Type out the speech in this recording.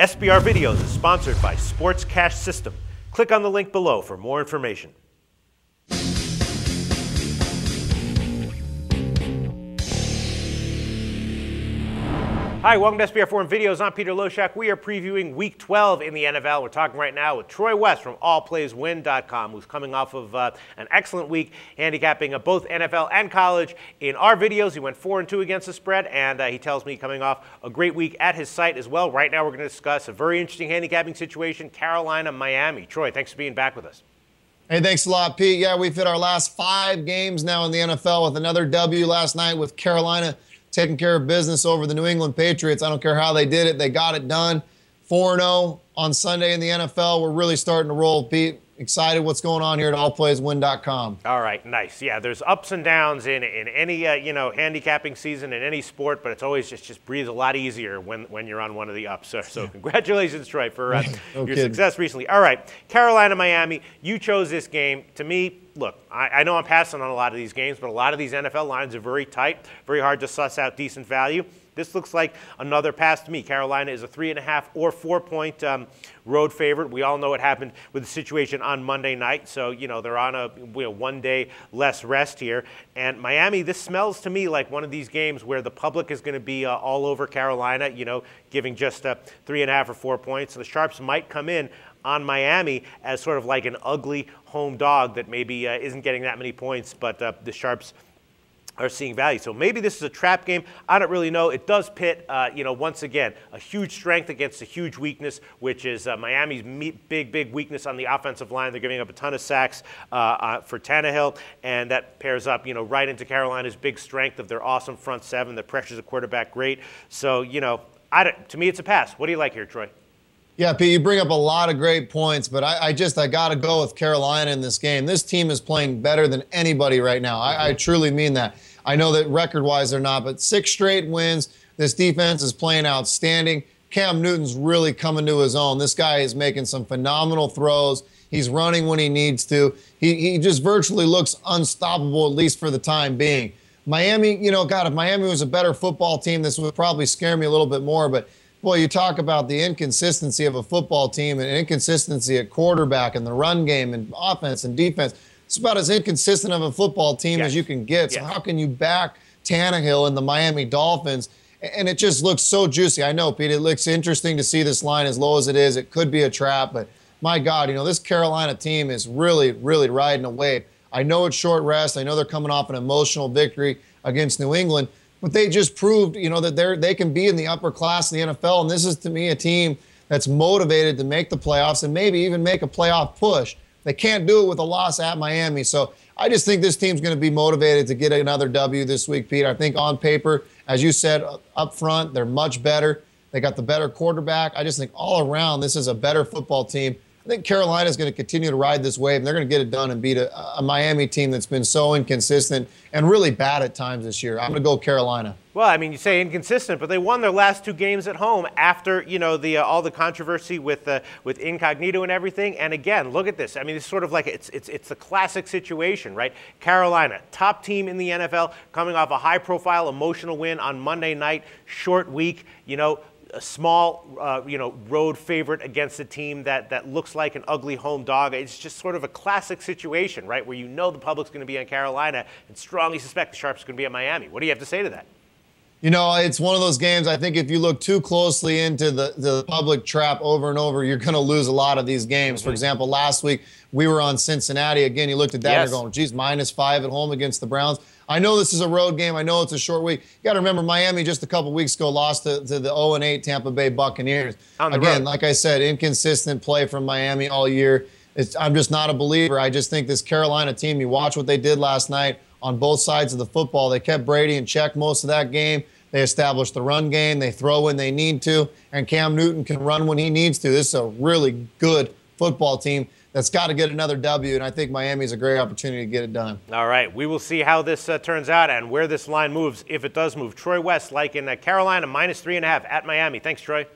SBR Videos is sponsored by Sports Cash System. Click on the link below for more information. Hi, welcome to SBR Forum Videos. I'm Peter Loshak. We are previewing Week 12 in the NFL. We're talking right now with Troy West from allplayswin.com, who's coming off of an excellent week handicapping both NFL and college. In our videos, he went 4-2 against the spread, and he tells me coming off a great week at his site as well. Right now, we're going to discuss a very interesting handicapping situation, Carolina, Miami. Troy, thanks for being back with us. Hey, thanks a lot, Pete. Yeah, we've hit our last 5 games now in the NFL with another W last night with Carolina taking care of business over the New England Patriots. I don't care how they did it. They got it done. 4-0 on Sunday in the NFL. We're really starting to roll, Pete. Excited what's going on here at allplayswin.com. All right, nice. Yeah, there's ups and downs in any handicapping season in any sport, but it's always just breathes a lot easier when you're on one of the ups. So congratulations, Troy, for your success recently. All right, Carolina, Miami. You chose this game. To me, look, I know I'm passing on a lot of these games, but a lot of these NFL lines are very tight, very hard to suss out decent value. This looks like another pass to me. Carolina is a 3.5 or 4-point road favorite. We all know what happened with the situation on Monday night. So, they're on a 1 day less rest here. And Miami, this smells to me like one of these games where the public is going to be all over Carolina, giving just 3.5 or 4 points. So the Sharps might come in on Miami as sort of like an ugly home dog that maybe isn't getting that many points, but the Sharps are seeing value. So maybe this is a trap game. I don't really know. It does pit, once again, a huge strength against a huge weakness, which is Miami's big weakness on the offensive line. They're giving up a ton of sacks for Tannehill, and that pairs up, right into Carolina's big strength of their awesome front seven that pressures the quarterback great. So, to me, it's a pass. What do you like here, Troy? Yeah, Pete, you bring up a lot of great points, but I got to go with Carolina in this game. This team is playing better than anybody right now. I truly mean that. I know that record-wise they're not, but 6 straight wins. This defense is playing outstanding. Cam Newton's really coming to his own. This guy is making some phenomenal throws. He's running when he needs to. He just virtually looks unstoppable, at least for the time being. Miami, God, if Miami was a better football team, this would probably scare me a little bit more, but boy, you talk about the inconsistency of a football team and inconsistency at quarterback and the run game and offense and defense. It's about as inconsistent of a football team as you can get. So how can you back Tannehill and the Miami Dolphins? And it just looks so juicy. I know, Pete, it looks interesting to see this line as low as it is. It could be a trap, but my God, this Carolina team is really riding a wave. I know it's short rest. I know they're coming off an emotional victory against New England, but they just proved, that they can be in the upper class of the NFL. And this is, to me, a team that's motivated to make the playoffs and maybe even make a playoff push. They can't do it with a loss at Miami. So I just think this team's going to be motivated to get another W this week, Pete. I think on paper, as you said, up front, they're much better. They got the better quarterback. I just think all around, this is a better football team. I think Carolina's going to continue to ride this wave, and they're going to get it done and beat a Miami team that's been so inconsistent and really bad at times this year. I'm going to go Carolina. Well, you say inconsistent, but they won their last 2 games at home after, all the controversy with Incognito and everything. And again, look at this. It's sort of like it's the classic situation, right? Carolina, top team in the NFL, coming off a high-profile, emotional win on Monday night, short week, a small, road favorite against a team that looks like an ugly home dog. It's just sort of a classic situation, right, where the public's going to be on Carolina and strongly suspect the Sharps are going to be at Miami. What do you have to say to that? It's one of those games, I think if you look too closely into the public trap over and over, you're going to lose a lot of these games. For example, last week we were on Cincinnati. Again, you looked at that and you're going, geez, -5 at home against the Browns. I know this is a road game. I know it's a short week. You got to remember, Miami just a couple weeks ago lost to the 0-8 Tampa Bay Buccaneers. Again, like I said, inconsistent play from Miami all year. I'm just not a believer. I just think this Carolina team, you watch what they did last night on both sides of the football. They kept Brady in check most of that game. They established the run game. They throw when they need to, and Cam Newton can run when he needs to. This is a really good football team that's got to get another W, and I think Miami's a great opportunity to get it done. All right, we will see how this turns out and where this line moves, if it does move. Troy West, like in Carolina, -3.5 at Miami. Thanks, Troy.